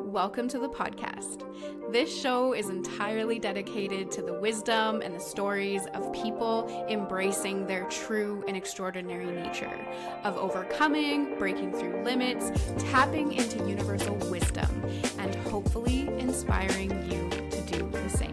welcome to the podcast. This show is entirely dedicated to the wisdom and the stories of people embracing their true and extraordinary nature, of overcoming, breaking through limits, tapping into universal wisdom, and hopefully inspiring you to do the same.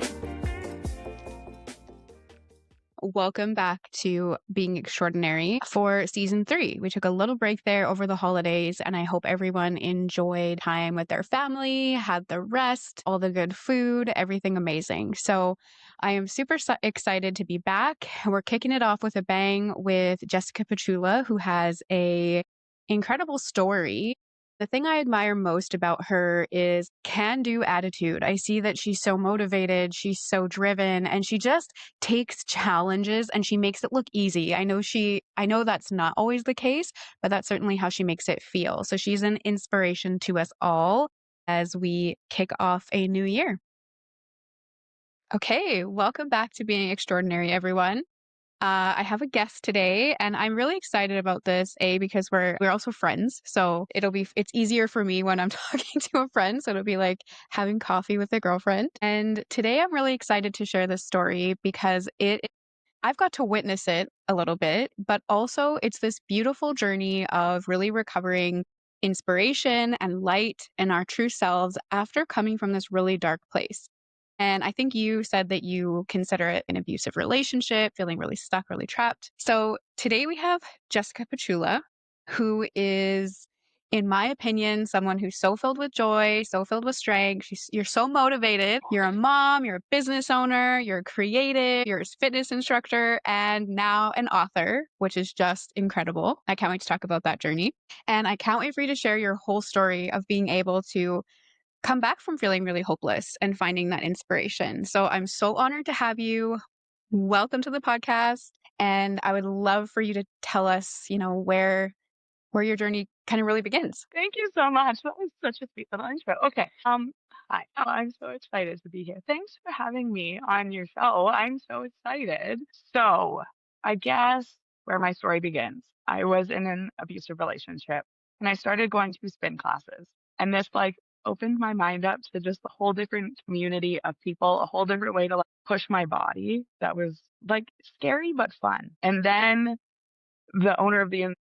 Welcome back to Being Extraordinary for season 3. We took a little break there over the holidays, and I hope everyone enjoyed time with their family, had the rest, all the good food, everything amazing. So I am super excited to be back. We're kicking it off with a bang with Jessica Pachula, who has a incredible story. The thing I admire most about her is can-do attitude. I see that she's so motivated, she's so driven, and she just takes challenges and she makes it look easy. I know that's not always the case, but that's certainly how she makes it feel. So she's an inspiration to us all as we kick off a new year. Okay, welcome back to Being Extraordinary, everyone. I have a guest today, and I'm really excited about this, because we're also friends. So it's easier for me when I'm talking to a friend. So it'll be like having coffee with a girlfriend. And today I'm really excited to share this story because I've got to witness it a little bit, but also it's this beautiful journey of really recovering inspiration and light in our true selves after coming from this really dark place. And I think you said that you consider it an abusive relationship, feeling really stuck, really trapped. So today we have Jessica Pachula, who is, in my opinion, someone who's so filled with joy, so filled with strength. You're so motivated. You're a mom, you're a business owner, you're creative, you're a fitness instructor, and now an author, which is just incredible. I can't wait to talk about that journey. And I can't wait for you to share your whole story of being able to come back from feeling really hopeless and finding that inspiration. So I'm so honored to have you. Welcome to the podcast. And I would love for you to tell us, where your journey kind of really begins. Thank you so much. That was such a sweet little intro. Okay. Hi. Oh, I'm so excited to be here. Thanks for having me on your show. I'm so excited. So, I guess where my story begins. I was in an abusive relationship and I started going to spin classes. And this opened my mind up to just a whole different community of people, a whole different way to push my body. That was scary but fun. And then the owner of the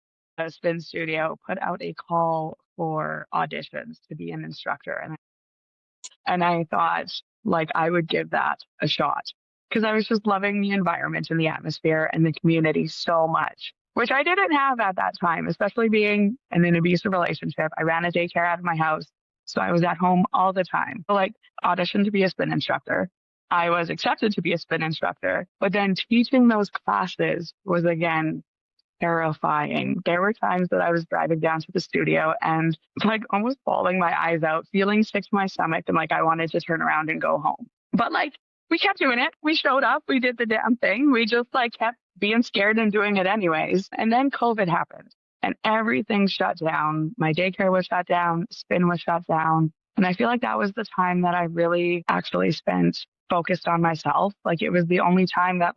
spin studio put out a call for auditions to be an instructor. And I thought I would give that a shot because I was just loving the environment and the atmosphere and the community so much, which I didn't have at that time, especially being in an abusive relationship. I ran a daycare out of my house. So I was at home all the time. So, auditioned to be a spin instructor. I was accepted to be a spin instructor, but then teaching those classes was again terrifying. There were times that I was driving down to the studio and almost bawling my eyes out, feeling sick to my stomach, and I wanted to turn around and go home. But we kept doing it. We showed up. We did the damn thing. We just kept being scared and doing it anyways. And then COVID happened and everything shut down. My daycare was shut down. Spin was shut down. And I feel like that was the time that I really actually spent focused on myself. It was the only time that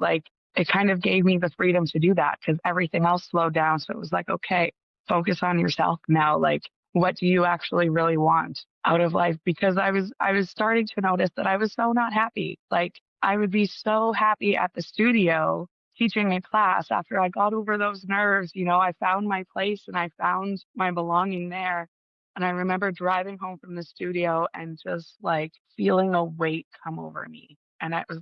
it kind of gave me the freedom to do that because everything else slowed down. So it was okay, focus on yourself now. What do you actually really want out of life? Because I was starting to notice that I was so not happy. I would be so happy at the studio teaching a class after I got over those nerves. I found my place and I found my belonging there. And I remember driving home from the studio and just feeling a weight come over me. And I was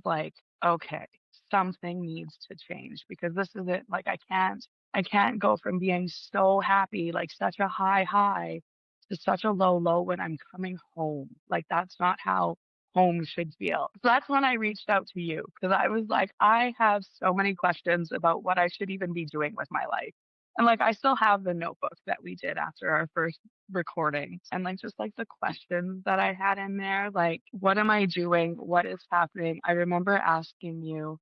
okay, something needs to change because this is it. I can't go from being so happy, such a high to such a low when I'm coming home. That's not how home should feel. So that's when I reached out to you because I was I have so many questions about what I should even be doing with my life. And I still have the notebook that we did after our first recording and just the questions that I had in there, what am I doing? What is happening? I remember asking you,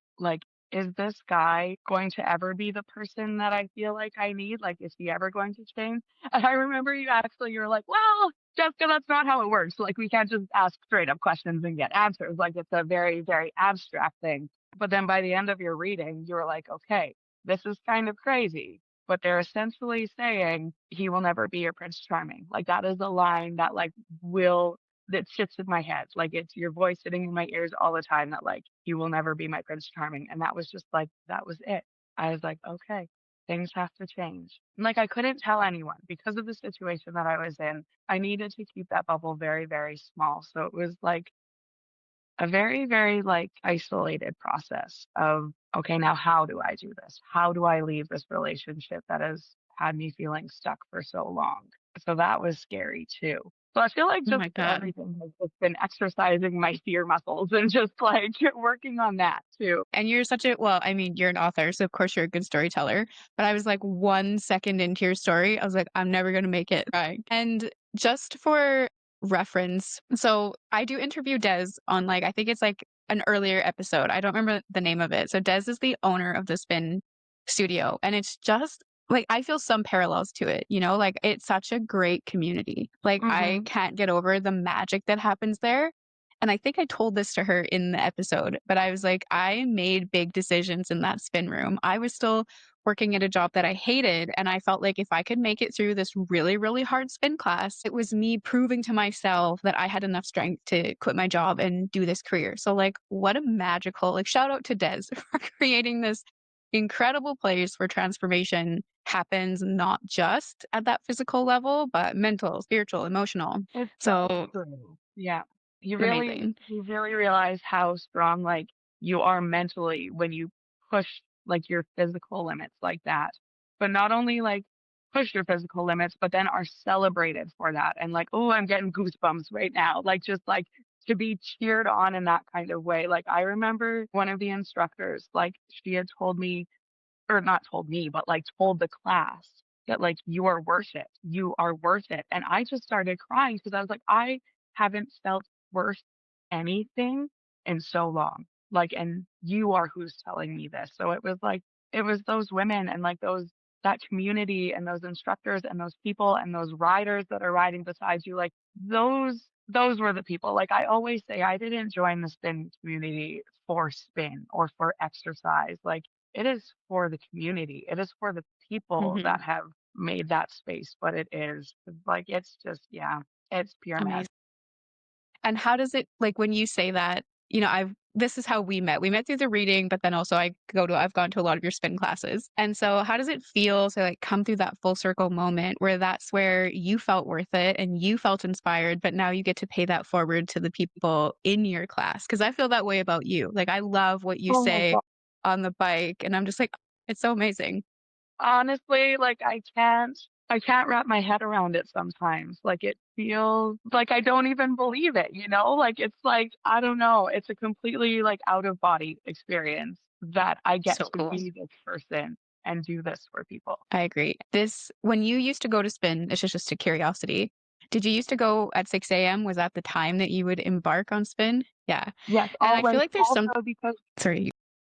is this guy going to ever be the person that I feel like I need? Is he ever going to change? And I remember you were well, Jessica, that's not how it works. We can't just ask straight up questions and get answers. It's a very, very abstract thing. But then by the end of your reading, you were okay, this is kind of crazy. But they're essentially saying he will never be your Prince Charming. That is a line that will that sits in my head. Like, it's your voice sitting in my ears all the time that, like, "You will never be my Prince Charming," and that was just, like, that was it. I was like, "Okay, things have to change." And, like, I couldn't tell anyone because of the situation that I was in. I needed to keep that bubble very, very small, so it was, like, a very, very, like, isolated process of, "Okay, now how do I do this? How do I leave this relationship that has had me feeling stuck for so long?" So that was scary too. So I feel like Oh just my God. everything has just been exercising my fear muscles and just, like, working on that too. And you're such a well, I mean, you're an author, so of course you're a good storyteller. But I was like 1 second into your story, I was like, I'm never gonna make it. Right. And just for reference, so I do interview Des on like I think it's like an earlier episode. I don't remember the name of it. So Des is the owner of the spin studio. And it's just like I feel some parallels to it, you know, like it's such a great community. Like I Mhm. can't get over the magic that happens there. And I think I told this to her in the episode, but I was like, I made big decisions in that spin room. I was still working at a job that I hated. And I felt like if I could make it through this really, really hard spin class, it was me proving to myself that I had enough strength to quit my job and do this career. So, like, what a magical, like, shout out to Des for creating this incredible place where transformation happens not just at that physical level, but mental, spiritual, emotional. It's so So true. Yeah. You really amazing. you really realize how strong, like, you are mentally when you push, like, your physical limits like that. But not only, like, push your physical limits, but then are celebrated for that and like, "Oh, I'm getting goosebumps right now." Like, just, like, to be cheered on in that kind of way. Like, I remember one of the instructors, like, she had told me or not told me, but, like, told the class that, like, "You are worth it. You are worth it." And I just started crying because I was like, "I haven't felt worth anything in so long." Like, and you are who's telling me this. So it was like it was those women and, like, those that community and those instructors and those people and those riders that are riding beside you, like, those were the people. Like, I always say I didn't join the spin community for spin or for exercise. Like, it is for the community. It is for the people that Mhm. have made that space what it is. Like, it's just yeah, it's pure magic. Amazing. And how does it like, when you say that, you know, I've this is how we met. We met through the reading, but then also I've gone to a lot of your spin classes. And so how does it feel to, like, come through that full circle moment where that's where you felt worth it and you felt inspired, but now you get to pay that forward to the people in your class? Because I feel that way about you. Like, I love what you Oh my say god. on the bike, and I'm just like, "It's so amazing." Honestly, like, I can't wrap my head around it sometimes. Like, it feels like I don't even believe it, you know? Like, it's like, I don't know, it's a completely, like, out of body experience that I get So to cool. be this person and do this for people. I agree. This when you used to go to spin, this is just a curiosity. Did you used to go at 6 AM? Was that the time that you would embark on spin? Yeah. Yes, And I feel always like there's some also because sorry.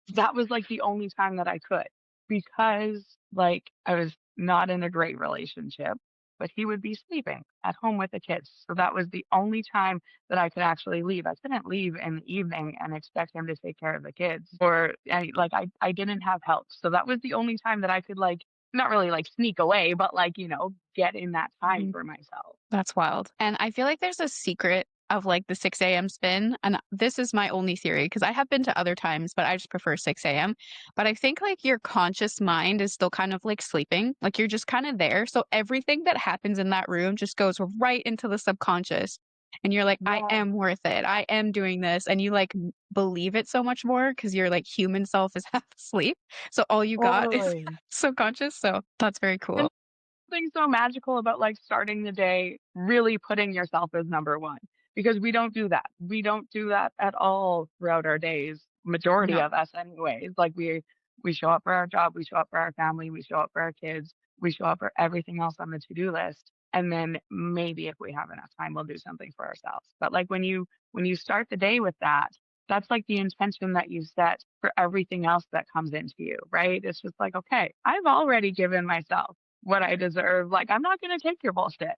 that was, like, the only time that I could because, like, I was not in a great relationship, but he would be sleeping at home with the kids, so that was the only time that I could actually leave. I couldn't leave in the evening and expect him to take care of the kids, or I didn't have help, so that was the only time that I could, like, not really, like, sneak away, but, like, get in that time Mhm. for myself. That's wild. And I feel like there's a secret of, like, the 6 AM spin, and this is my only theory because I have been to other times, but I just prefer 6 AM. But I think, like, your conscious mind is still kind of, like, sleeping, like, you're just kinda there, so everything that happens in that room just goes right into the subconscious, and you're like, "I Yeah, am worth it. I am doing this," and you, like, believe it so much more because your, like, human self is half asleep, so all you got is totally. subconscious, so that's very cool. Something so magical about, like, starting the day really putting yourself as number 1, because we don't do that. We don't do that at all throughout our days, majority No. of us anyways. Like, we show up for our job, we show up for our family, we show up for our kids, we show up for everything else on the to-do list, and then maybe if we have enough time, we'll do something for ourselves. But, like, when you start the day with that, that's, like, the intention that you set for everything else that comes into you, right? It's just like, "Okay, I've already given myself what I deserve. Like, I'm not gonna take your bullshit."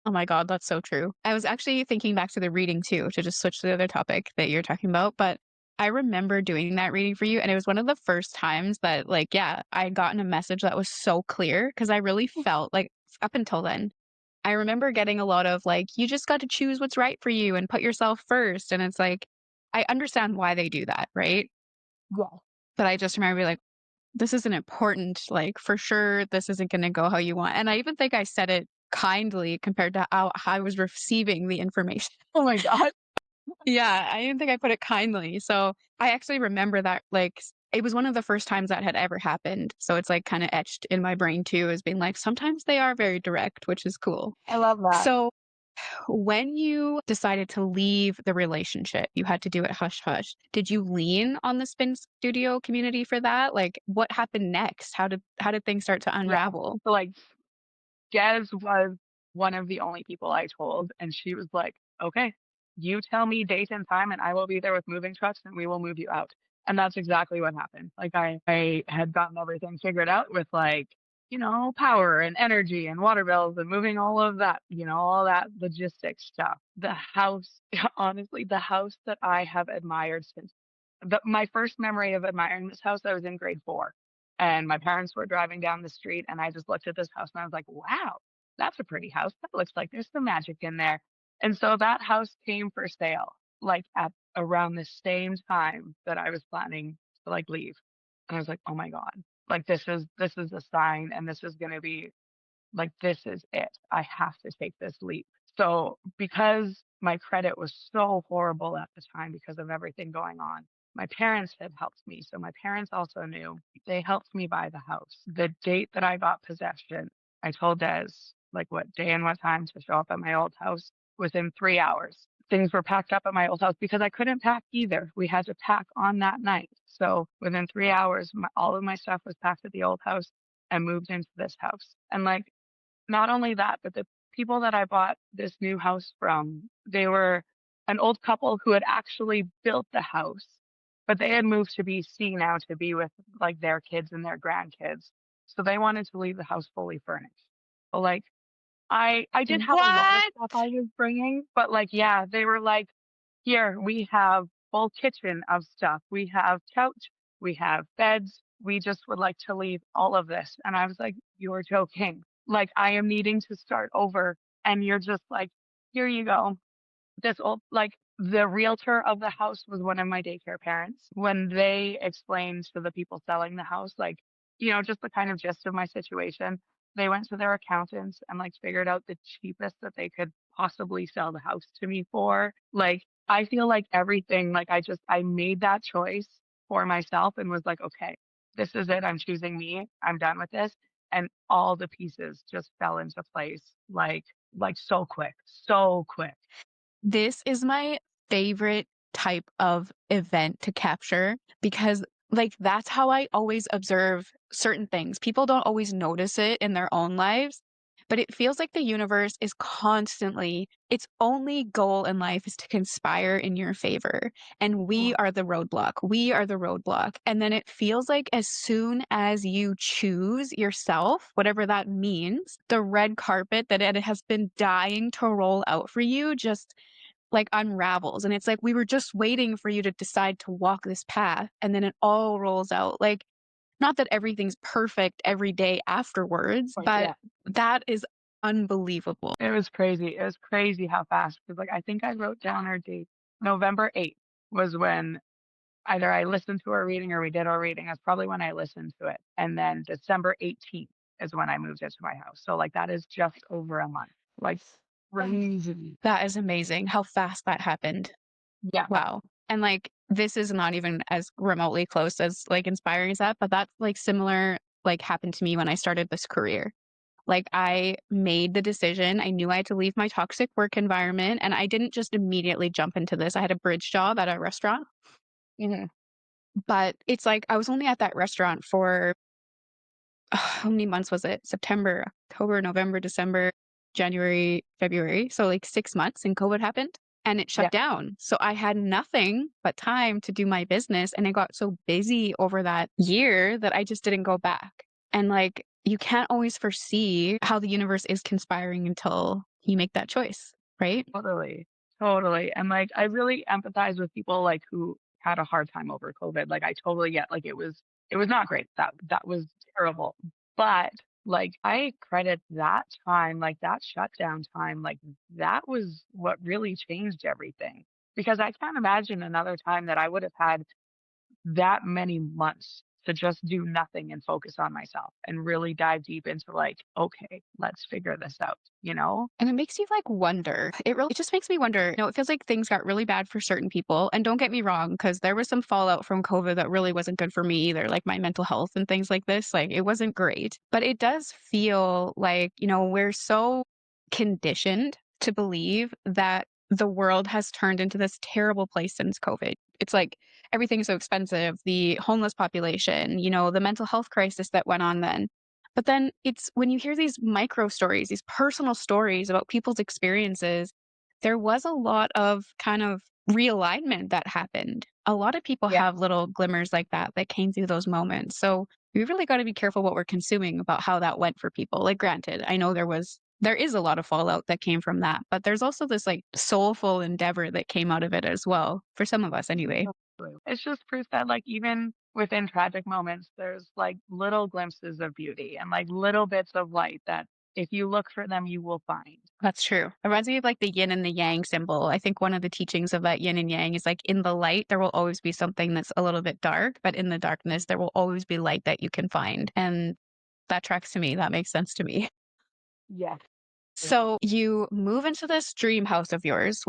Oh my god, that's so true. I was actually thinking back to the reading too, to just switch to the other topic that you're talking about, but I remember doing that reading for you, and it was one of the first times that, like, yeah, I had gotten a message that was so clear because I really felt like up until then, I remember getting a lot of like, "You just got to choose what's right for you and put yourself first," and it's like, I understand why they do that, right? Yeah. But I just remember being like, "This isn't important, like, for sure, this isn't gonna go how you want," and I even think I said it kindly compared to how I was receiving the information. Oh my god. Yeah, I didn't think I put it kindly, so I actually remember that, like, it was one of the first times that had ever happened, so it's, like, kinda etched in my brain too as being like, sometimes they are very direct, which is cool. I love that. So, when you decided to leave the relationship, you had to do it hush hush. Did you lean on the spin studio community for that? Like, what happened next? How did things start to Yeah. unravel? So, like, Jez was one of the only people I told, and she was like, "Okay, you tell me date and time, and I will be there with moving trucks, and we will move you out." And that's exactly what happened. Like, I had gotten everything figured out with, like, power and energy and water bills and moving all of that, all that logistics stuff. The house, honestly, the house that I have admired since my first memory of admiring this house, I was in grade 4, and my parents were driving down the street, and I just looked at this house, and I was like, "Wow, that's a pretty house. That looks like there's some magic in there." And so that house came for sale, like, at around the same time that I was planning to, like, leave. And I was like, "Oh my god, like, this is a sign, and this is gonna be like, this is it. I have to take this leap." So, because my credit was so horrible at the time because of everything going on, my parents had helped me. So, my parents also knew. They helped me buy the house. The date that I got possession, I told Des, like, what day and what time to show up at my old house. Within 3 hours, things were packed up at my old house because I couldn't pack either. We had to pack on that night. So, within 3 hours, all of my stuff was packed at the old house and moved into this house. And, like, not only that, but the people that I bought this new house from, they were an old couple who had actually built the house, but they had moved to BC now to be with, like, their kids and their grandkids. So they wanted to leave the house fully furnished. But, like, I did have a lot of What? stuff I was bringing, but, like, yeah, they were like, "Here, we have full kitchen of stuff. We have couch, we have beds. We just would like to leave all of this." And I was like, "You're joking. Like, I am needing to start over, and you're just like, here you go." This old like, the realtor of the house was one of my daycare parents. When they explained to the people selling the house, like, just the kind of gist of my situation, they went to their accountants and, like, figured out the cheapest that they could possibly sell the house to me for. Like, I feel like everything, like, I made that choice for myself and was like, "Okay, this is it. I'm choosing me. I'm done with this." And all the pieces just fell into place, like, so quick, so quick. This is my favorite type of event to capture because, like, that's how I always observe certain things. People don't always notice it in their own lives, but it feels like the universe is constantly, its only goal in life is to conspire in your favor. And we Oh, are the roadblock. We are the roadblock. And then it feels like as soon as you choose yourself, whatever that means, the red carpet that it has been dying to roll out for you just like unravels. And it's like we were just waiting for you to decide to walk this path and then it all rolls out. Like, not that everything's perfect every day afterwards, but but yeah. that is unbelievable. It was crazy. It was crazy how fast, because, like, I think I wrote down our date. November 8th was when either I listened to our reading or we did our reading. That's probably when I listened to it. And then December 18th is when I moved into my house. So, like, that is just over a month. Like, crazy. That is amazing how fast that happened. Yeah, Wow. And like this is not even as remotely close as like inspiring as that, but that's like similar like happened to me when I started this career. Like I made the decision. I knew I had to leave my toxic work environment and I didn't just immediately jump into this. I had a bridge job at a restaurant, mhm, but it's like I was only at that restaurant for how many months was it? September, October, November, December, January, February. So like 6 months and COVID happened and it shut yeah, down. So I had nothing but time to do my business and I got so busy over that year that I just didn't go back. And like you can't always foresee how the universe is conspiring until you make that choice, right? totally, totally. And, like, I really empathize with people, like, who had a hard time over COVID. Like, I totally get, like, it was not great. That was terrible. But Like, I credit that time, like, that shutdown time, like, that was what really changed everything. Because I can't imagine another time that I would have had that many months to just do nothing and focus on myself and really dive deep into, like, "Okay, let's figure this out," you know? And it makes you like wonder. It just makes me wonder. It feels like things got really bad for certain people. And don't get me wrong, because there was some fallout from COVID that really wasn't good for me either, like my mental health and things like this. Like it wasn't great. But it does feel like, we're so conditioned to believe that the world has turned into this terrible place since COVID. It's like everything's so expensive, the homeless population, the mental health crisis that went on then. But then it's when you hear these micro stories, these personal stories about people's experiences, there was a lot of kind of realignment that happened. A lot of people Yeah. have little glimmers like that came through those moments. So we really got to be careful what we're consuming about how that went for people. Like granted, I know there is a lot of fallout that came from that, but there's also this like soulful endeavor that came out of it as well, for some of us anyway. Absolutely. It's just proof that, like, even within tragic moments, there's, like, little glimpses of beauty and, like, little bits of light that if you look for them, you will find. That's true. It reminds me of like the yin and the yang symbol. I think one of the teachings of that yin and yang is like in the light, there will always be something that's a little bit dark, but in the darkness, there will always be light that you can find. And that tracks to me. That makes sense to me. Yes. So you move into this dream house of yours,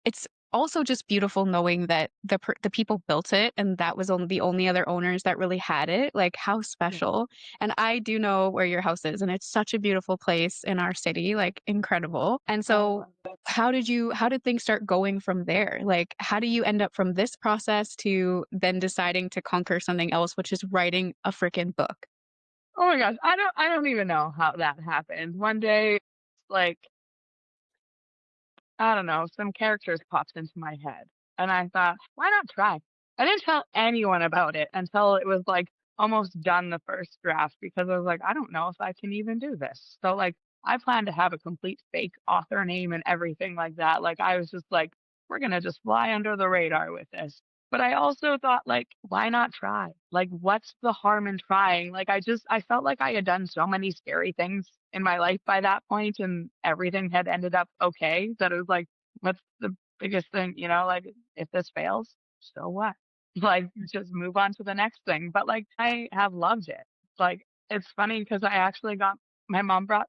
it's also just beautiful knowing that the people built it and that was only the only other owners that really had it. Like how Yeah. special. And I do know where your house is and it's such a beautiful place in our city, like incredible. And so Oh, that's how did things start going from there? Like how do you end up from this process to then deciding to conquer something else, which is writing a freaking book? oh my gosh, I don't even know how that happened. One day, like, I don't know, some characters popped into my head, and I thought, "Why not try?" I didn't tell anyone about it until it was, like, almost done the first draft because I was like, "I don't know if I can even do this." So, like, I planned to have a complete fake author name and everything like that. Like, I was just like, "We're gonna just fly under the radar with this." But I also thought, like, "Why not try? Like, what's the harm in trying?" Like, I felt like I had done so many scary things in my life by that point, and everything had ended up okay, that it was like, what's the biggest thing, like, if this fails, so what? Like, just move on to the next thing. But, like, I have loved it. Like, it's funny because I actually got my mom brought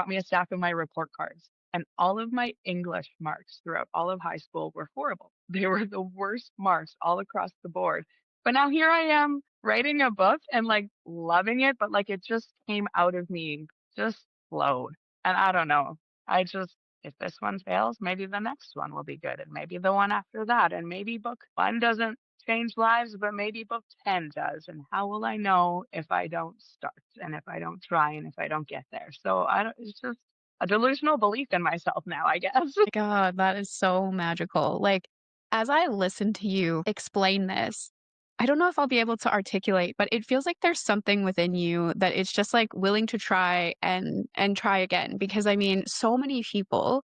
me a stack of my report cards, and all of my English marks throughout all of high school were horrible. They were the worst marks all across the board. But now here I am writing a book and, like, loving it, but, like, it just came out of me, just flowed. And I don't know. I just if this one fails, maybe the next one will be good, and maybe the one after that, and maybe book 1 doesn't change lives, but maybe book 10 does, and how will I know if I don't start, and if I don't try, and if I don't get there? So I don't it's just a delusional belief in myself now, I guess. My God, that is so magical. Like, as I listen to you explain this, I don't know if I'll be able to articulate, but it feels like there's something within you that it's just like willing to try and try again. Because I mean, so many people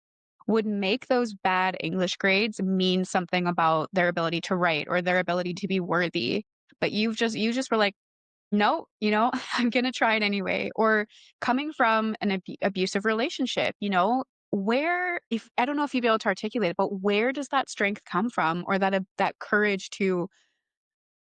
would make those bad English grades mean something about their ability to write or their ability to be worthy. But you just were like, no, I'm going to try it anyway. Or coming from an abusive relationship, where, if I don't know if you'd be able to articulate it, but where does that strength come from or that courage to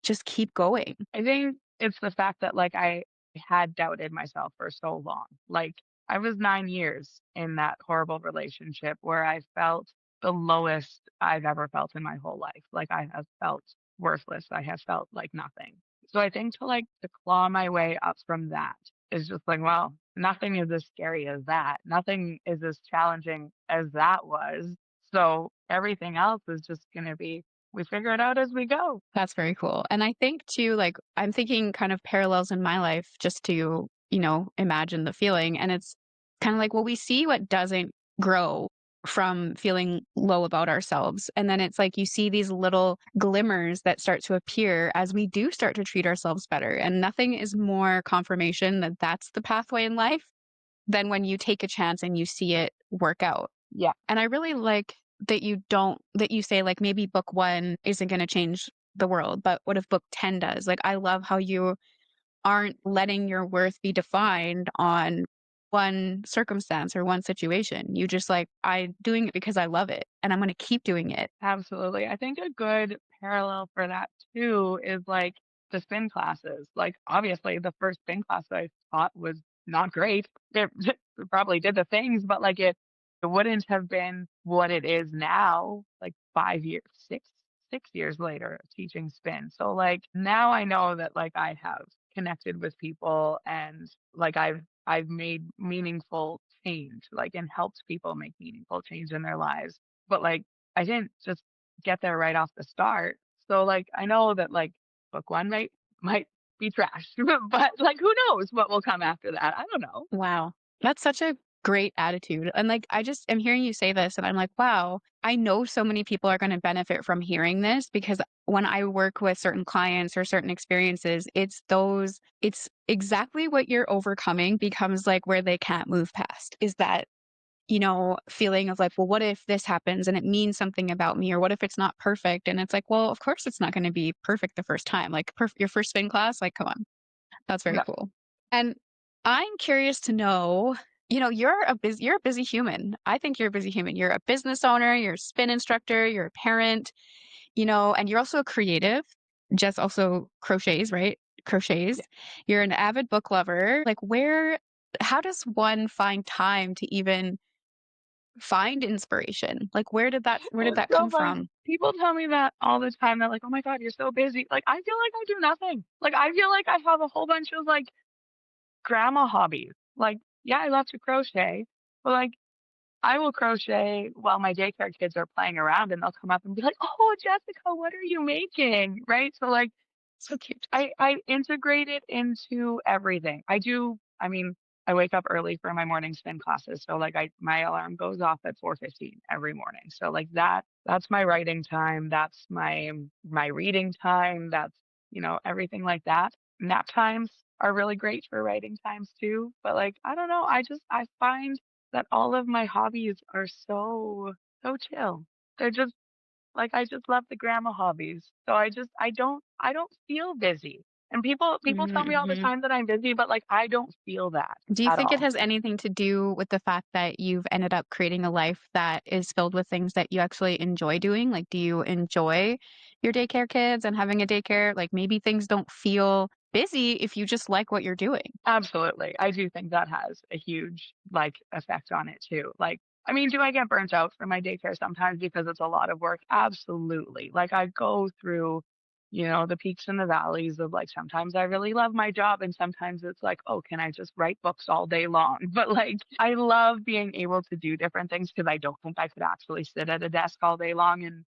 just keep going? I think it's the fact that, like, I had doubted myself for so long. Like, I was 9 years in that horrible relationship where I felt the lowest I've ever felt in my whole life. Like, I have felt worthless. I have felt like nothing. So I think to claw my way up from that is just like, well, nothing is as scary as that. Nothing is as challenging as that was. So everything else is just gonna be we figure it out as we go. That's very cool. And I think too, like, I'm thinking kind of parallels in my life just to, imagine the feeling. And it's kind of like, well, we see what doesn't grow from feeling low about ourselves. And then it's like you see these little glimmers that start to appear as we do start to treat ourselves better. And nothing is more confirmation that that's the pathway in life than when you take a chance and you see it work out. Yeah. And I really like that you say, like, maybe book 1 isn't gonna change the world, but what if book 10 does? Like, I love how you aren't letting your worth be defined on one circumstance or one situation. You just like, "I doing it because I love it, and I'm gonna keep doing it." Absolutely. I think a good parallel for that too is like the spin classes. Like obviously the first spin class that I taught was not great. It, it probably did the things, but like it wouldn't have been what it is now, like 5 years, 6 years later of teaching spin. So like now I know that like I have connected with people and like I've made meaningful change, like and helped people make meaningful change in their lives. But like I didn't just get there right off the start. So, like, I know that, like, book 1 might be trash, but, like, who knows what will come after that? I don't know. Wow. That's such a great attitude. And like, I just am hearing you say this and I'm like, wow, I know so many people are going to benefit from hearing this because when I work with certain clients or certain experiences, it's exactly what you're overcoming becomes like where they can't move past is that, feeling of like, well, what if this happens and it means something about me? Or what if it's not perfect? And it's like, well, of course it's not going to be perfect the first time. Like, your first spin class, like, come on. That's very No, cool. And I'm curious to know, you're a busy human. I think you're a busy human. You're a business owner, you're a spin instructor, you're a parent, and you're also a creative. Jess also crochets, right? yeah. Crochets. You're an avid book lover. Like how does one find time to even find inspiration? Like where did It's that so come funny. from? People tell me that all the time. They're like, "Oh my god, you're so busy." Like, I feel like I do nothing. Like, I feel like I have a whole bunch of, like, grandma hobbies. Like, yeah, I love to crochet, but, like, I will crochet while my daycare kids are playing around, and they'll come up and be like, "Oh, Jessica, what are you making?" Right? So, like, So cute. I integrate it into everything. I mean, I wake up early for my morning spin classes, so, like, I my alarm goes off at 4:15 every morning. So, like, that's my writing time, that's my reading time, that's, everything like that. Nap times are really great for writing times too, but, like, I don't know, I find that all of my hobbies are so chill. They're just like, I just love the grandma hobbies. So I don't feel busy. And people tell me all the Mhm. time that I'm busy, but, like, I don't feel that Do you at think it all. has anything to do with the fact that you've ended up creating a life that is filled with things that you actually enjoy doing? Like, do you enjoy your daycare kids and having a daycare? Like, maybe things don't feel busy if you just like what you're doing. Absolutely. I do think that has a huge, like, effect on it too. Like, I mean, do I get burnt out from my daycare sometimes because it's a lot of work? Absolutely. Like, I go through, the peaks and the valleys of, like, sometimes I really love my job and sometimes it's like, "Oh, can I just write books all day long?" But, like, I love being able to do different things because I don't think I could actually sit at a desk all day long and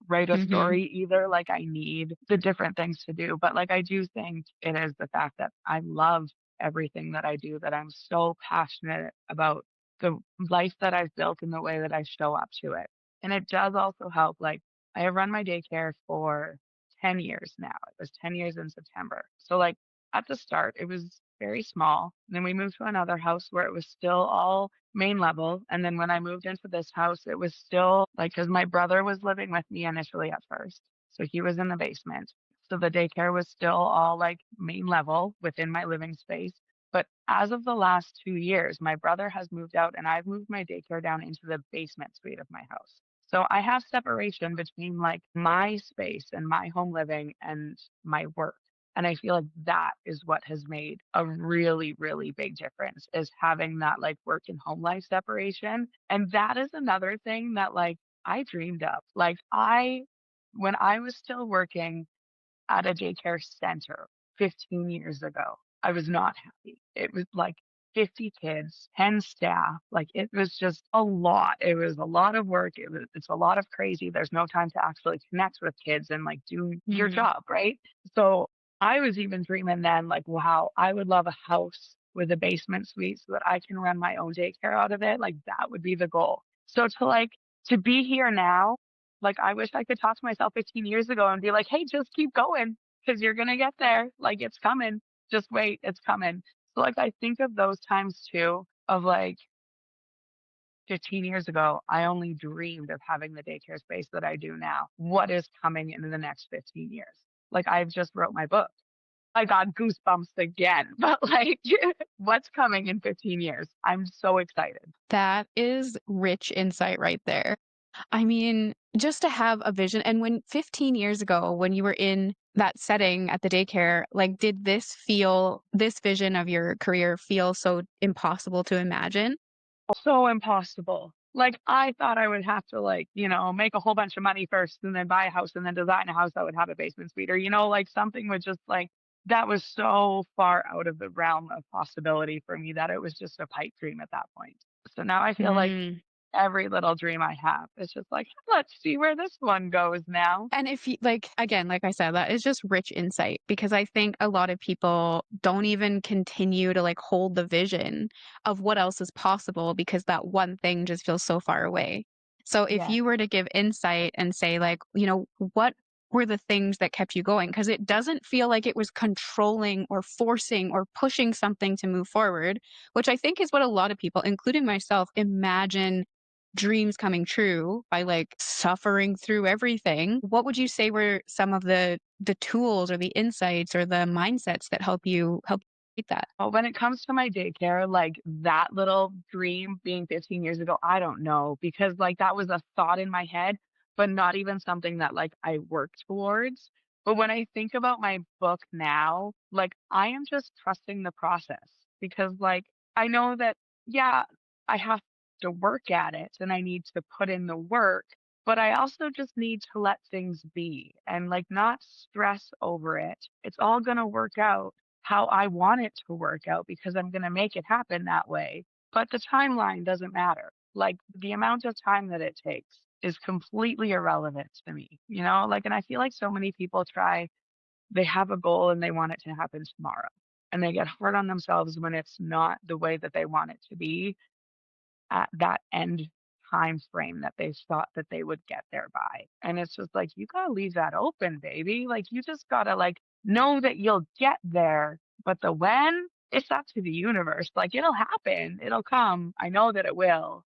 write a Mhm. story either. Like, I need the different things to do, but, like, I do think it is the fact that I love everything that I do, that I'm so passionate about the life that I've built and the way that I show up to it. And it does also help, like, I have run my daycare for 10 years now. It was 10 years in September. So, like, at the start, it was very small. Then we moved to another house where it was still all main level, and then when I moved into this house, it was still like because my brother was living with me initially at first, so he was in the basement. So the daycare was still all, like, main level within my living space, but as of the last 2 years, my brother has moved out, and I've moved my daycare down into the basement suite of my house. So I have separation between, like, my space and my home living and my work. And I feel like that is what has made a really, really big difference is having that, like, work and home life separation. And that is another thing that, like, I dreamed of. Like, when I was still working at a daycare center 15 years ago. I was not happy. It was like 50 kids, 10 staff. Like it was just a lot. It was a lot of work. It's a lot of crazy. There's no time to actually connect with kids and like do your Mhm. job, right? So I was even dreaming then like, wow, I would love a house with a basement suite so that I can run my own daycare out of it. Like that would be the goal. So to be here now, like, I wish I could talk to myself 15 years ago and be like, "Hey, just keep going because you're gonna get there. Like, it's coming. Just wait, it's coming." So, like, I think of those times too of, like, 15 years ago, I only dreamed of having the daycare space that I do now. What is coming in the next 15 years? Like, I've just wrote my book. I got goosebumps again. But like, what's coming in 15 years? I'm so excited. That is rich insight right there. I mean, just to have a vision and when 15 years ago, when you were in that setting at the daycare, like, did this vision of your career feel so impossible to imagine? So impossible. Like, I thought I would have to, like, make a whole bunch of money first and then buy a house and then design a house that would have a basement suite or, like something would just like that was so far out of the realm of possibility for me that it was just a pipe dream at that point. So now I feel like Mm. every little dream I have is just like, let's see where this one goes now. And if you like, again, like I said, that is just rich insight because I think a lot of people don't even continue to like hold the vision of what else is possible because that one thing just feels so far away. So if Yeah. you were to give insight and say, like, what were the things that kept you going? Because it doesn't feel like it was controlling or forcing or pushing something to move forward, which I think is what a lot of people, including myself, imagine dreams coming true by like suffering through everything. What would you say were some of the tools or the insights or the mindsets that help create that? When it comes to my daycare, like that little dream being 15 years ago, I don't know because like that was a thought in my head, but not even something that like I worked towards. But when I think about my book now, like I am just trusting the process because like I know that, yeah, I have to work at it and I need to put in the work, but I also just need to let things be and like not stress over it. It's all going to work out how I want it to work out because I'm gonna make it happen that way. But the timeline doesn't matter. Like the amount of time that it takes is completely irrelevant to me, Like, and I feel like so many people they have a goal and they want it to happen tomorrow. And they get hard on themselves when it's not the way that they want it to be at that end time frame that they thought that they would get there by. And it's just like, you gotta leave that open, baby. Like you just gotta like know that you'll get there, but the when, it's up to the universe. Like it'll happen. It'll come. I know that it will.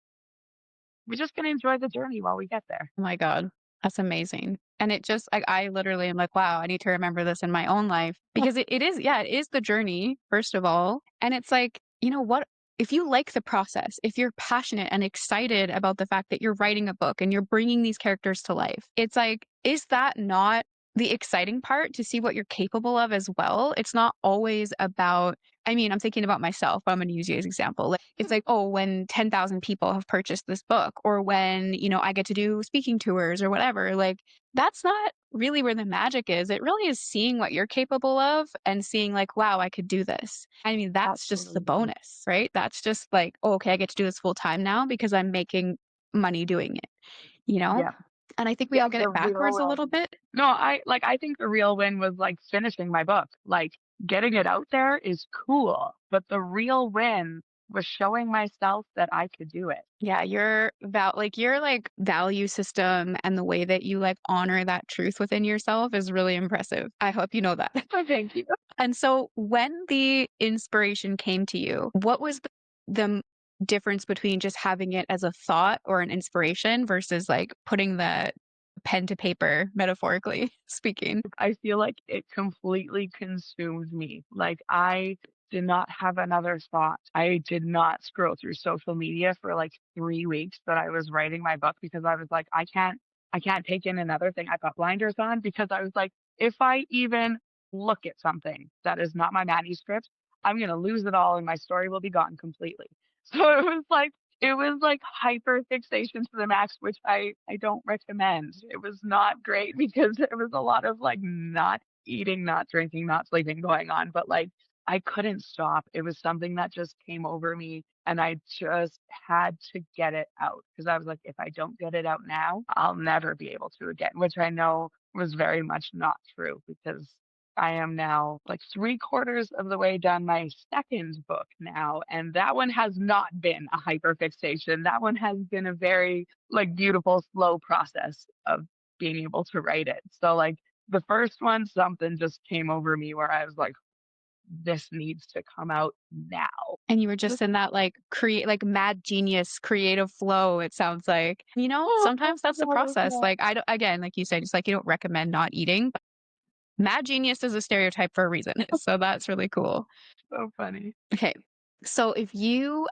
We're just gonna enjoy the journey while we get there. Oh my god, that's amazing. And it just I literally am like, "Wow, I need to remember this in my own life." Because it is yeah, it is the journey, first of all, and it's like, you know what? If you like the process, if you're passionate and excited about the fact that you're writing a book and you're bringing these characters to life, it's like, is that not the exciting part to see what you're capable of as well? It's not always about I mean, I'm thinking about myself, but I'm gonna use you as example. Like, it's like, oh, when 10,000 people have purchased this book, or when, I get to do speaking tours or whatever, like, that's not really where the magic is. It really is seeing what you're capable of and seeing, like, wow, I could do this. I mean, that's just the Absolutely. bonus, right? That's just like, oh, okay, I get to do this full time now because I'm making money doing it, you know? Yeah. And I think we Yeah. all get The it real backwards a little bit. No, I think the real win was like finishing my book. Like getting it out there is cool, but the real win was showing myself that I could do it. Yeah, your like value system and the way that you like honor that truth within yourself is really impressive. I hope you know that. So thank you. And so when the inspiration came to you, what was the difference between just having it as a thought or an inspiration versus like putting the pen to paper, metaphorically speaking? I feel like it completely consumed me. Like I did not have another thought. I did not scroll through social media for like 3 weeks that I was writing my book because I was like, I can't take in another thing. I got blinders on because I was like, if I even look at something that is not my manuscript, I'm gonna lose it all and my story will be gone completely. So it was like hyper fixation to the max, which I don't recommend. It was not great because there was a lot of like not eating, not drinking, not sleeping going on, but like I couldn't stop. It was something that just came over me and I just had to get it out because I was like, if I don't get it out now, I'll never be able to again, which I know was very much not true because I am now like 3/4 of the way done my second book now, and that one has not been a hyperfixation. That one has been a very, like, beautiful, slow process of being able to write it. So, like, the first one, something just came over me where I was like, "This needs to come out now." And you were just Just in that like mad genius creative flow, it sounds like. oh, Sometimes that's the no, process. no. Like I don't again, like you said, it's like you don't recommend not eating. Mad genius is a stereotype for a reason. So that's really cool. So funny. Okay. So if you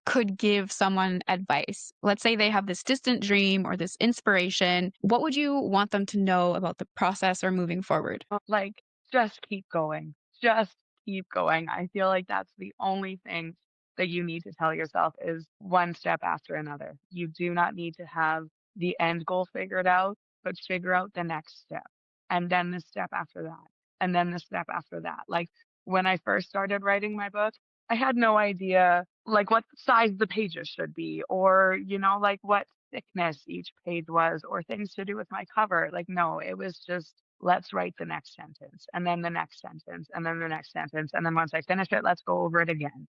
could give someone advice, let's say they have this distant dream or this inspiration, what would you want them to know about the process or moving forward? Like, just keep going. Just keep going. I feel like that's the only thing that you need to tell yourself is one step after another. You do not need to have the end goal figured out, but figure out the next step. And then the step after that. And then the step after that. Like when I first started writing my book, I had no idea like what size the pages should be or, like what thickness each page was or things to do with my cover. Like, no, it was just let's write the next sentence and then the next sentence and then the next sentence. And then once I finish it, let's go over it again.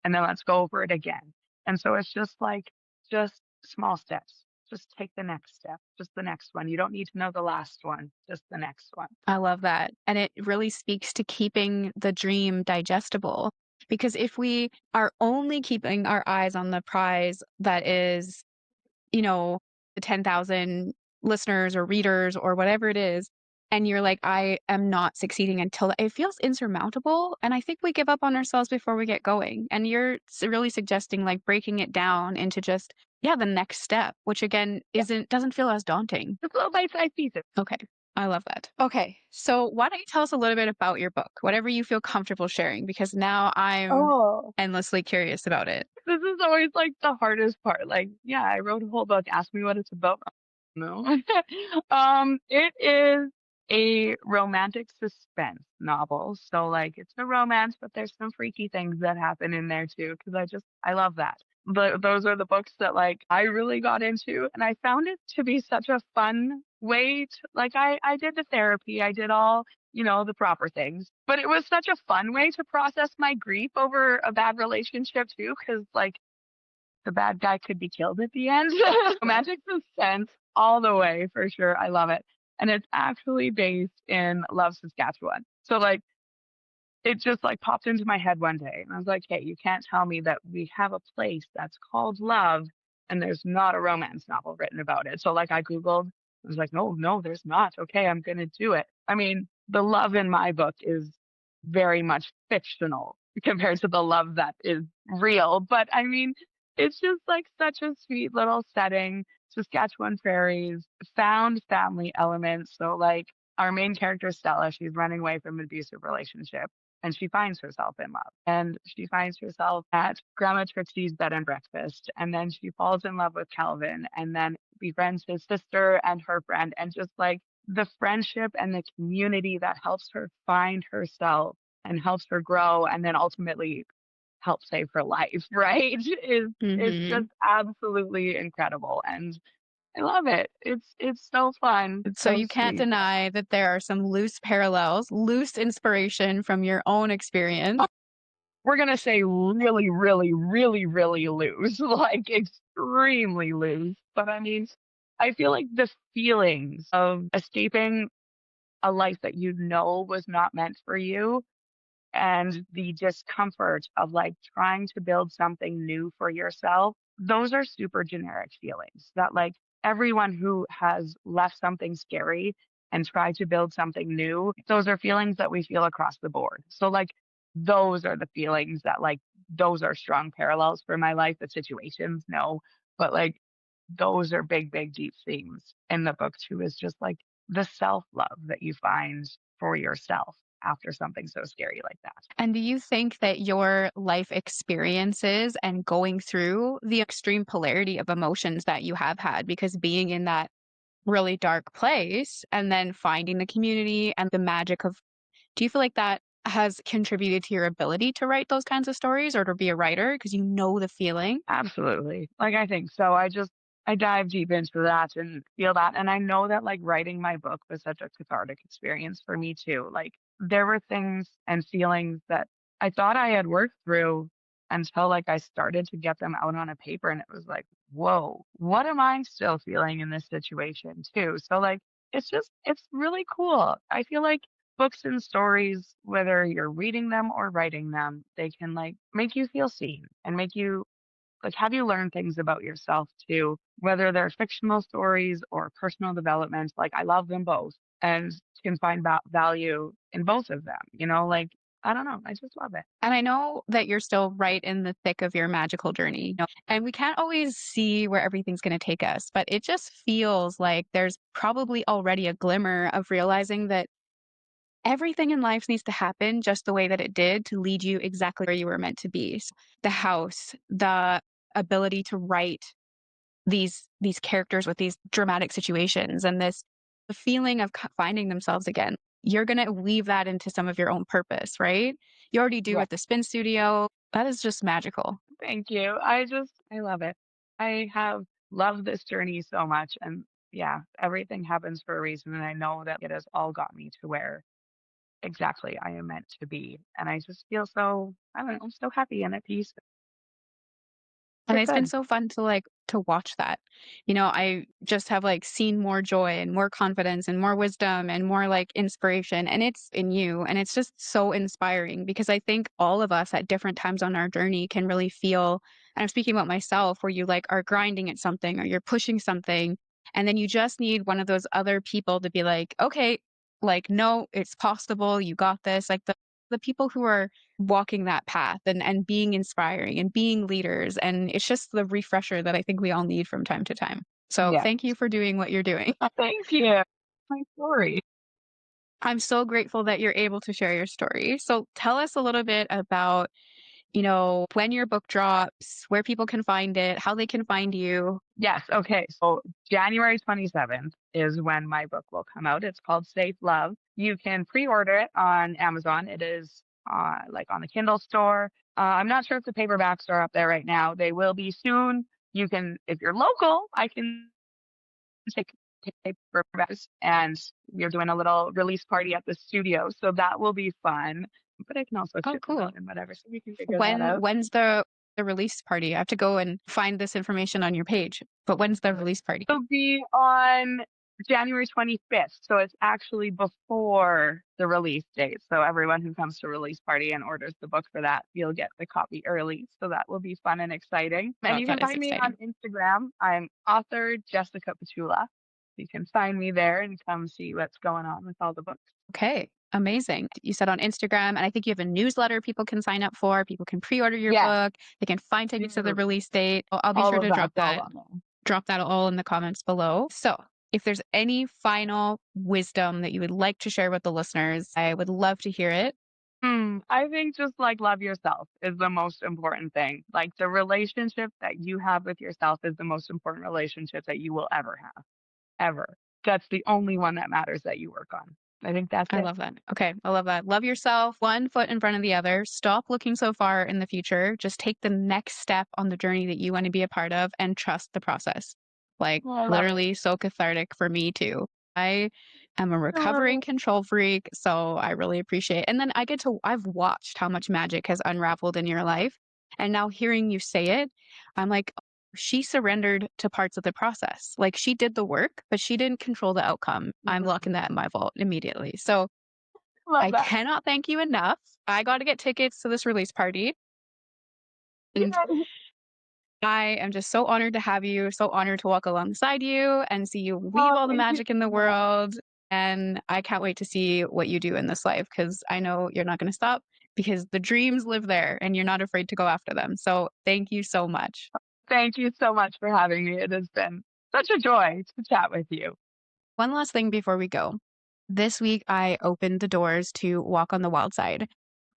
And then let's go over it again. And so it's just like, just small steps. Just take the next step, just the next one. You don't need to know the last one, just the next one. I love that. And it really speaks to keeping the dream digestible. Because if we are only keeping our eyes on the prize that is, the 10,000 listeners or readers or whatever it is, and you're like, I am not succeeding until it feels insurmountable. And I think we give up on ourselves before we get going. And you're really suggesting like breaking it down into just, yeah, the next step, which again doesn't feel as daunting. Just little bite-sized pieces. Okay. I love that. Okay. So why don't you tell us a little bit about your book, whatever you feel comfortable sharing, because now I'm Oh, endlessly curious about it. this is always like the hardest part. Like, yeah, I wrote a whole book. Ask me what it's about. No. It is a romantic suspense novel. So like it's a romance, but there's some freaky things that happen in there too, because I love that. But those are the books that like I really got into and I found it to be such a fun way to like I did the therapy, I did all, the proper things. But it was such a fun way to process my grief over a bad relationship too, because like the bad guy could be killed at the end. Romantic suspense all the way for sure. I love it. And it's actually based in Love, Saskatchewan. So like it just like popped into my head one day and I was like, hey, you can't tell me that we have a place that's called Love and there's not a romance novel written about it. So like I Googled, I was like, no, there's not. Okay, I'm gonna do it. I mean, the love in my book is very much fictional compared to the love that is real. But I mean, it's just like such a sweet little setting. Saskatchewan prairies, found family elements. So like our main character Stella, she's running away from an abusive relationship and she finds herself in love. And she finds herself at Grandma Trixie's bed and breakfast. And then she falls in love with Calvin and then befriends his sister and her friend. And just like the friendship and the community that helps her find herself and helps her grow and then ultimately help save her life, right? Is Hmm. just absolutely incredible. And I love it. It's so fun, So so you can't sweet. deny that there are some loose parallels, loose inspiration from your own experience. We're gonna say really, really, really, really loose, like extremely loose. But I mean, I feel like the feelings of escaping a life that you know was not meant for you and the discomfort of like trying to build something new for yourself, those are super generic feelings that like everyone who has left something scary and tried to build something new, those are feelings that we feel across the board. So like those are the feelings that like those are strong parallels for my life. The situations, no, but like those are big, big, deep themes in the book too, is just like the self love that you find for yourself after something so scary like that. And do you think that your life experiences and going through the extreme polarity of emotions that you have had, because being in that really dark place and then finding the community and the magic of, do you feel like that has contributed to your ability to write those kinds of stories or to be a writer because you know the feeling? Absolutely. Like, I think so. I dive deep into that and feel that. And I know that like writing my book was such a cathartic experience for me too. Like, there were things and feelings that I thought I had worked through until like I started to get them out on a paper. And it was like, whoa, what am I still feeling in this situation too? So, like, it's really cool. I feel like books and stories, whether you're reading them or writing them, they can like make you feel seen and make you like have you learn things about yourself too, whether they're fictional stories or personal development. Like I love them both. and can find value in both of them, like, I don't know, I just love it. And I know that you're still right in the thick of your magical journey, and we can't always see where everything's gonna take us, but it just feels like there's probably already a glimmer of realizing that everything in life needs to happen just the way that it did to lead you exactly where you were meant to be. The house, the ability to write these characters with these dramatic situations, and this the feeling of finding themselves again. You're gonna weave that into some of your own purpose, right? You already do Yeah. with the spin studio. That is just magical. Thank you. I love it. I have loved this journey so much. And yeah, everything happens for a reason. And I know that it has all got me to where exactly I am meant to be. And I just feel so, I don't know, so happy and at peace. And We're it's been good. so fun to, like, to watch that. I just have, like, seen more joy and more confidence and more wisdom and more, like, inspiration, and it's in you, and it's just so inspiring because I think all of us at different times on our journey can really feel, and I'm speaking about myself, where you, like, are grinding at something or you're pushing something, and then you just need one of those other people to be like, "Okay, like, no, it's possible, you got this." Like, the people who are walking that path and being inspiring and being leaders, and it's just the refresher that I think we all need from time to time. So, Yeah. thank you for doing what you're doing. Thank you. My story. I'm so grateful that you're able to share your story. So, tell us a little bit about, when your book drops, where people can find it, how they can find you. Yes. Okay. So January 27th is when my book will come out. It's called Safe Love. You can pre-order it on Amazon. It is like on the Kindle store. I'm not sure if the paperbacks are up there right now. They will be soon. You can, if you're local, I can take paperbacks, and we're doing a little release party at the studio. So that will be fun. But I can also Oh, ship them cool. out and whatever. So we can figure that out. When's the release party? I have to go and find this information on your page, but when's the release party? It'll be on January 25th, so it's actually before the release date. So everyone who comes to release party and orders the book for that, you'll get the copy early. So that will be fun and exciting. And Oh, you can that is find me on exciting. Instagram. I'm author Jessica Petula. You can find me there and come see what's going on with all the books. Okay, amazing. You said on Instagram, and I think you have a newsletter people can sign up for. People can pre-order your Yes, book. They can find tickets to the do. release date. I'll be All sure of to that's all on there. drop that all in the comments below. So, if there's any final wisdom that you would like to share with the listeners, I would love to hear it. I think just like love yourself is the most important thing. Like the relationship that you have with yourself is the most important relationship that you will ever have, ever. That's the only one that matters that you work on. I think that's I it. love that. Okay, I love that. Love yourself, one foot in front of the other. Stop looking so far in the future. Just take the next step on the journey that you want to be a part of and trust the process. Like, Oh, I love it. literally so cathartic for me too. I am a recovering Oh, control freak, so I really appreciate. And then I've watched how much magic has unraveled in your life. And now hearing you say it, I'm like, "Oh, she surrendered to parts of the process. Like, she did the work, but she didn't control the outcome." I'm mhm. locking that in my vault immediately. So Love I that. cannot thank you enough. I got to get tickets to this release party, and Yay. I am just so honored to have you, so honored to walk alongside you and see you weave Oh, all the thank you magic in the so much. world. And I can't wait to see what you do in this life because I know you're not going to stop because the dreams live there and you're not afraid to go after them. So thank you so much. Thank you so much for having me. It has been such a joy to chat with you. One last thing before we go. This week, I opened the doors to Walk on the Wild Side,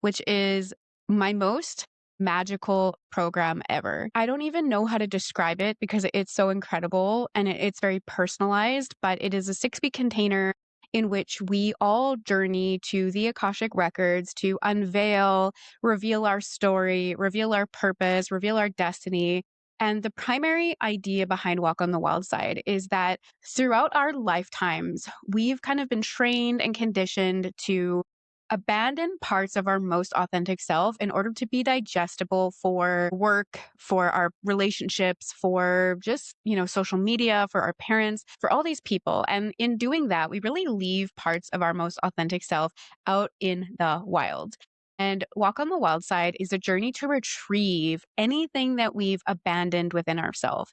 which is my most magical program ever. I don't even know how to describe it because it's so incredible and it's very personalized, but it is a 6-week container in which we all journey to the Akashic records to unveil, reveal our story, reveal our purpose, reveal our destiny. And the primary idea behind Walk on the Wild Side is that throughout our lifetimes, we've kind of been trained and conditioned to abandon parts of our most authentic self in order to be digestible for work, for our relationships, for just, social media, for our parents, for all these people. And in doing that, we really leave parts of our most authentic self out in the wild. And Walk on the Wild Side is a journey to retrieve anything that we've abandoned within ourselves.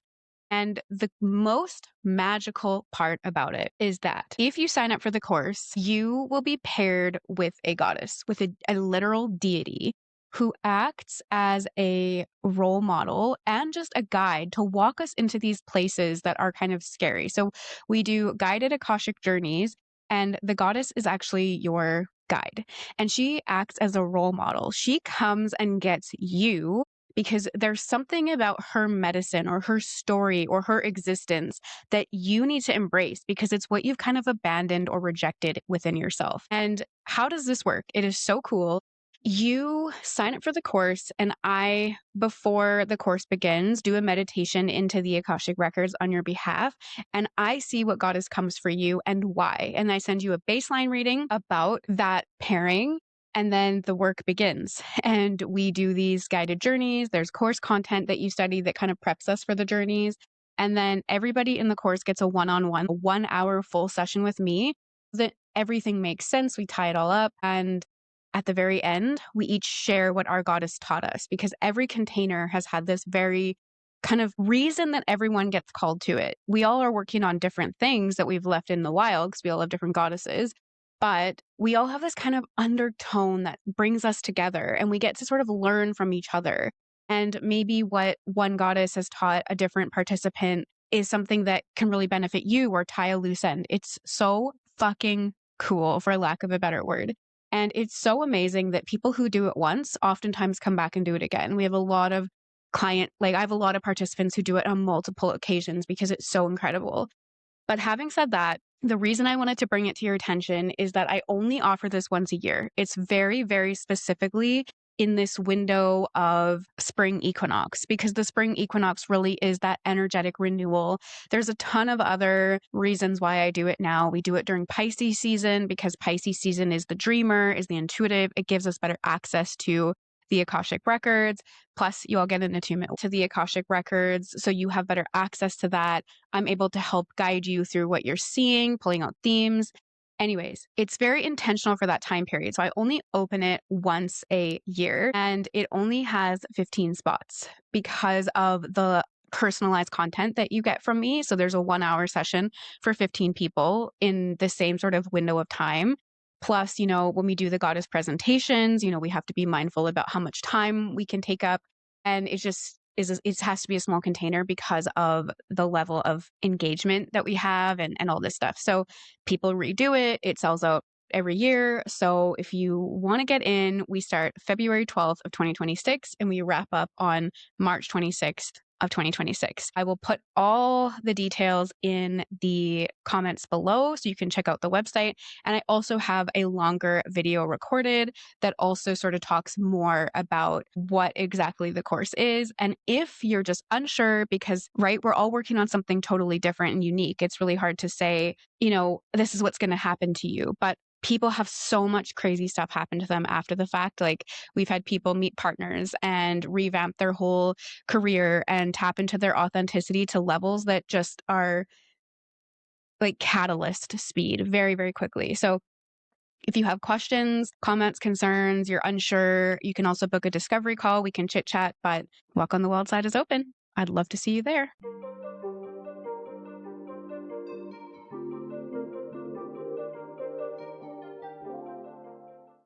And the most magical part about it is that if you sign up for the course, you will be paired with a goddess, with a literal deity who acts as a role model and just a guide to walk us into these places that are kind of scary. So we do guided Akashic journeys, and the goddess is actually your guide. And she acts as a role model. She comes and gets you because there's something about her medicine or her story or her existence that you need to embrace because it's what you've kind of abandoned or rejected within yourself. And how does this work? It is so cool. You sign up for the course, and I, before the course begins, do a meditation into the Akashic records on your behalf. And I see what goddess comes for you and why. And I send you a baseline reading about that pairing, and then the work begins. And we do these guided journeys. There's course content that you study that kind of preps us for the journeys. And then everybody in the course gets a one-on-one, 1 hour full session with me that everything makes sense. We tie it all up. And at the very end, we each share what our goddess taught us because every container has had this very kind of reason that everyone gets called to it. We all are working on different things that we've left in the wild because we all have different goddesses, but we all have this kind of undertone that brings us together and we get to sort of learn from each other. And maybe what one goddess has taught a different participant is something that can really benefit you or tie a loose end. It's so fucking cool, for lack of a better word. And it's so amazing that people who do it once oftentimes come back and do it again. We have a lot of I have a lot of participants who do it on multiple occasions because it's so incredible. But having said that, the reason I wanted to bring it to your attention is that I only offer this once a year. It's very, very specifically in this window of spring equinox because the spring equinox really is that energetic renewal. There's a ton of other reasons why I do it now. We do it during Pisces season because Pisces season is the dreamer, is the intuitive. It gives us better access to the Akashic records. Plus, you all get an attunement to the Akashic records. So you have better access to that. I'm able to help guide you through what you're seeing, pulling out themes. Anyways, it's very intentional for that time period. So I only open it once a year and it only has 15 spots because of the personalized content that you get from me. So there's a 1 hour session for 15 people in the same sort of window of time. Plus, when we do the goddess presentations, we have to be mindful about how much time we can take up. And it has to be a small container because of the level of engagement that we have and all this stuff. So people redo it. It sells out every year. So if you want to get in, we start February 12th of 2026 and we wrap up on March 26th of 2026. I will put all the details in the comments below so you can check out the website. And I also have a longer video recorded that also sort of talks more about what exactly the course is. And if you're just unsure, because, right, we're all working on something totally different and unique, it's really hard to say, this is what's going to happen to you. But people have so much crazy stuff happen to them after the fact. Like we've had people meet partners and revamp their whole career and tap into their authenticity to levels that just are like catalyst speed very, very quickly. So if you have questions, comments, concerns, you're unsure, you can also book a discovery call. We can chit chat, but Walk on the Wild side is open. I'd love to see you there.